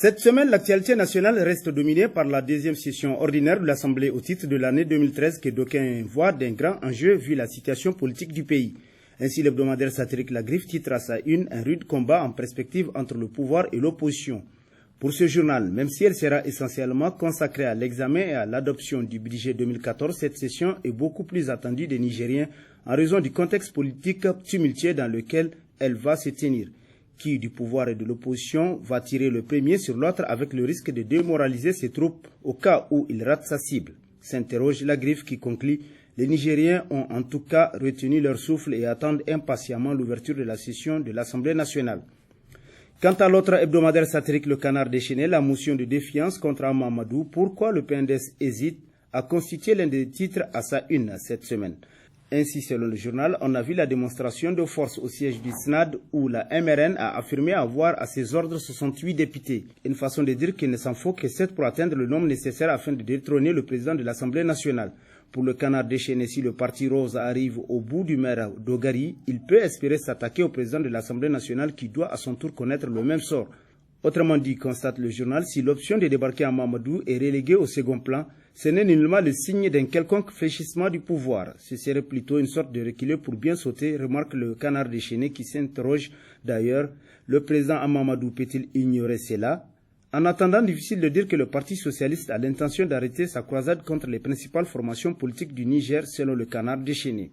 Cette semaine, l'actualité nationale reste dominée par la deuxième session ordinaire de l'Assemblée au titre de l'année 2013 que d'aucuns voient d'un grand enjeu vu la situation politique du pays. Ainsi, l'hebdomadaire satirique La Griffe titre à sa une un rude combat en perspective entre le pouvoir et l'opposition. Pour ce journal, même si elle sera essentiellement consacrée à l'examen et à l'adoption du budget 2014, cette session est beaucoup plus attendue des Nigériens en raison du contexte politique tumultueux dans lequel elle va se tenir. Qui du pouvoir et de l'opposition va tirer le premier sur l'autre avec le risque de démoraliser ses troupes au cas où il rate sa cible, s'interroge La Griffe qui conclut. Les Nigériens ont en tout cas retenu leur souffle et attendent impatiemment l'ouverture de la session de l'Assemblée nationale. Quant à l'autre hebdomadaire satirique Le Canard déchaîné, la motion de défiance contre Mamadou, pourquoi le PNDS hésite à constituer l'un des titres à sa une cette semaine. Ainsi, selon le journal, on a vu la démonstration de force au siège du SNAD où la MRN a affirmé avoir à ses ordres 68 députés. Une façon de dire qu'il ne s'en faut que 7 pour atteindre le nombre nécessaire afin de détrôner le président de l'Assemblée nationale. Pour le Canard déchaîné, si le parti rose arrive au bout du maire Dogari, il peut espérer s'attaquer au président de l'Assemblée nationale qui doit à son tour connaître le même sort. Autrement dit, constate le journal, si l'option de débarquer à Mamadou est reléguée au second plan, ce n'est nullement le signe d'un quelconque fléchissement du pouvoir. Ce serait plutôt une sorte de reculer pour bien sauter, remarque le Canard déchaîné qui s'interroge d'ailleurs. Le président Mamadou peut-il ignorer cela? En attendant, difficile de dire que le Parti socialiste a l'intention d'arrêter sa croisade contre les principales formations politiques du Niger, selon le Canard déchaîné.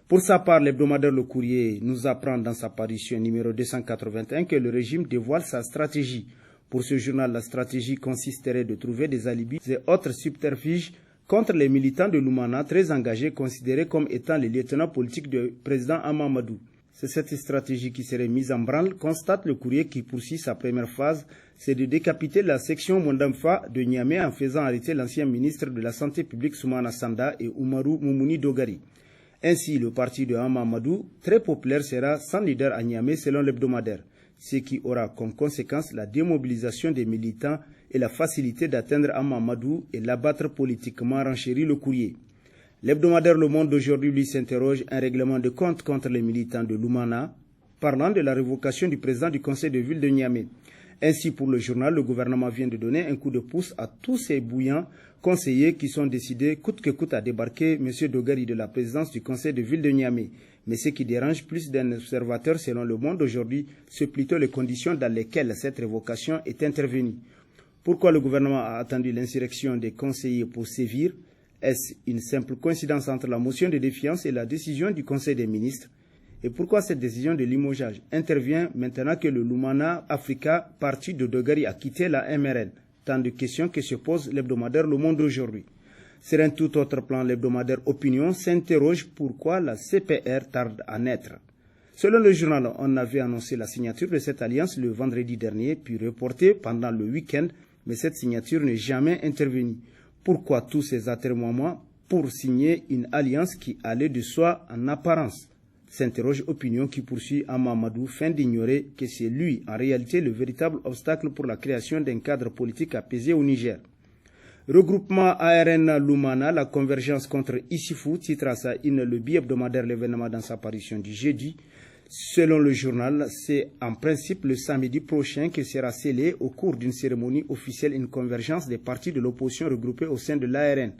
Pour sa part, l'hebdomadaire Le Courrier nous apprend dans sa parution numéro 281 que le régime dévoile sa stratégie. Pour ce journal, la stratégie consisterait de trouver des alibis et autres subterfuges contre les militants de l'Oumana très engagés, considérés comme étant les lieutenants politiques du président Mamadou. C'est cette stratégie qui serait mise en branle, constate Le Courrier qui poursuit sa première phase, c'est de décapiter la section Mondamfa de Niamey en faisant arrêter l'ancien ministre de la Santé publique Soumana Sanda et Oumarou Moumouni Dogari. Ainsi, le parti de Mamadou, très populaire, sera sans leader à Niamey selon l'hebdomadaire, ce qui aura comme conséquence la démobilisation des militants et la facilité d'atteindre Mamadou et l'abattre politiquement, renchérit Le Courrier. L'hebdomadaire Le Monde d'aujourd'hui lui s'interroge un règlement de compte contre les militants de l'Oumana, parlant de la révocation du président du conseil de ville de Niamey. Ainsi, pour le journal, le gouvernement vient de donner un coup de pouce à tous ces bouillants conseillers qui sont décidés coûte que coûte à débarquer M. Dogari de la présidence du conseil de ville de Niamey. Mais ce qui dérange plus d'un observateur selon Le Monde aujourd'hui, c'est plutôt les conditions dans lesquelles cette révocation est intervenue. Pourquoi le gouvernement a attendu l'insurrection des conseillers pour sévir? Est-ce une simple coïncidence entre la motion de défiance et la décision du Conseil des ministres? Et pourquoi cette décision de limogeage intervient maintenant que le Lumana Africa, parti de Dogari, a quitté la MRN? Tant de questions que se pose l'hebdomadaire Le Monde aujourd'hui. Sur un tout autre plan, l'hebdomadaire Opinion s'interroge pourquoi la CPR tarde à naître. Selon le journal, on avait annoncé la signature de cette alliance le vendredi dernier, puis reportée pendant le week-end, mais cette signature n'est jamais intervenue. Pourquoi tous ces atermoiements pour signer une alliance qui allait de soi en apparence? S'interroge Opinion qui poursuit à Mamadou, fin d'ignorer que c'est lui, en réalité, le véritable obstacle pour la création d'un cadre politique apaisé au Niger. Regroupement ARN Lumana, la convergence contre Issifou, titre à sa une le bi-hebdomadaire l'événement dans sa parution du jeudi. Selon le journal, c'est en principe le samedi prochain que sera scellée au cours d'une cérémonie officielle une convergence des partis de l'opposition regroupés au sein de l'ARN,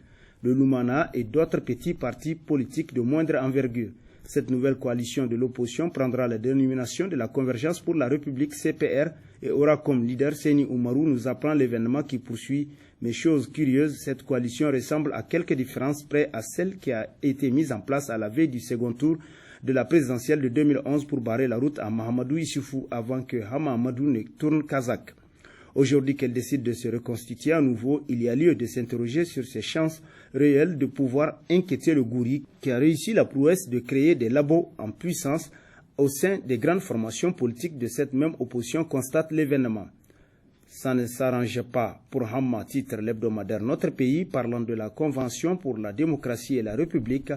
le Lumana et d'autres petits partis politiques de moindre envergure. Cette nouvelle coalition de l'opposition prendra la dénomination de la Convergence pour la République CPR et aura comme leader Seni Oumarou, nous apprend l'événement qui poursuit. Mais chose curieuse, cette coalition ressemble à quelques différences près à celle qui a été mise en place à la veille du second tour de la présidentielle de 2011 pour barrer la route à Mahamadou Issoufou avant que Mahamadou ne tourne kazakh. Aujourd'hui qu'elle décide de se reconstituer à nouveau, il y a lieu de s'interroger sur ses chances réelles de pouvoir inquiéter le Gouri qui a réussi la prouesse de créer des labos en puissance au sein des grandes formations politiques de cette même opposition, constate l'événement. Ça ne s'arrange pas pour Hamma, titre l'hebdomadaire Notre Pays, parlant de la Convention pour la démocratie et la République.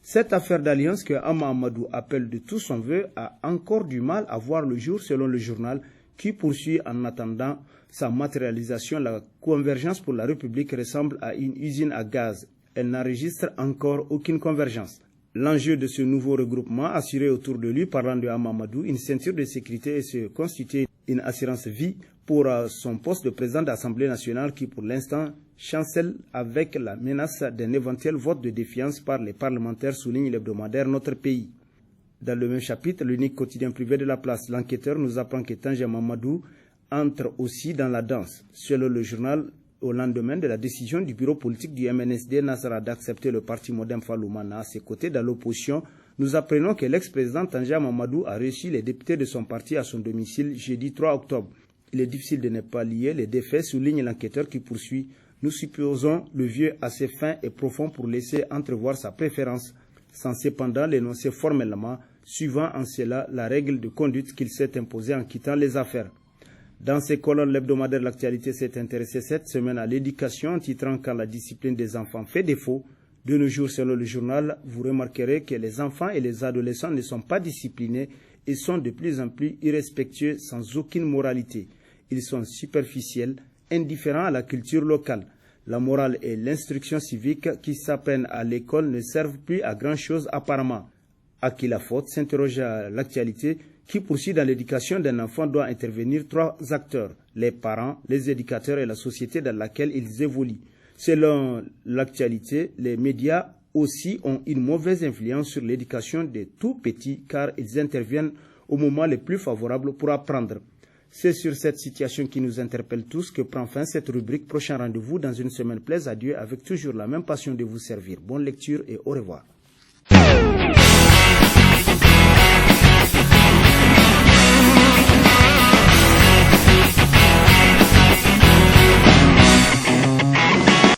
Cette affaire d'alliance que Hamma Amadou appelle de tout son vœu a encore du mal à voir le jour selon le journal qui poursuit en attendant sa matérialisation. La convergence pour la République ressemble à une usine à gaz. Elle n'enregistre encore aucune convergence. L'enjeu de ce nouveau regroupement, assuré autour de lui, parlant de Hamamadou, une ceinture de sécurité et se constituer une assurance vie pour son poste de président d'Assemblée nationale qui, pour l'instant, chancelle avec la menace d'un éventuel vote de défiance par les parlementaires, souligne l'hebdomadaire Notre Pays. Dans le même chapitre, l'unique quotidien privé de la place, l'enquêteur nous apprend que Tandja Mamadou entre aussi dans la danse. Selon le journal, au lendemain de la décision du bureau politique du MNSD Nasara d'accepter le parti Modem Faloumana à ses côtés dans l'opposition, nous apprenons que l'ex-président Tandja Mamadou a reçu les députés de son parti à son domicile jeudi 3 octobre. Il est difficile de ne pas lier les défaits, souligne l'enquêteur qui poursuit. Nous supposons le vieux assez fin et profond pour laisser entrevoir sa préférence, sans cependant l'énoncer formellement, suivant en cela la règle de conduite qu'il s'est imposée en quittant les affaires. Dans ces colonnes, l'hebdomadaire de l'actualité s'est intéressé cette semaine à l'éducation en titrant « Quand la discipline des enfants fait défaut ». De nos jours, selon le journal, vous remarquerez que les enfants et les adolescents ne sont pas disciplinés et sont de plus en plus irrespectueux sans aucune moralité. Ils sont superficiels, indifférents à la culture locale. La morale et l'instruction civique qui s'apprennent à l'école ne servent plus à grand-chose apparemment. À qui la faute, s'interroge à l'actualité, qui poursuit dans l'éducation d'un enfant doit intervenir 3 acteurs, les parents, les éducateurs et la société dans laquelle ils évoluent. Selon l'actualité, les médias aussi ont une mauvaise influence sur l'éducation des tout petits car ils interviennent au moment le plus favorable pour apprendre. C'est sur cette situation qui nous interpelle tous que prend fin cette rubrique. Prochain rendez-vous dans une semaine. Plaise à Dieu avec toujours la même passion de vous servir. Bonne lecture et au revoir.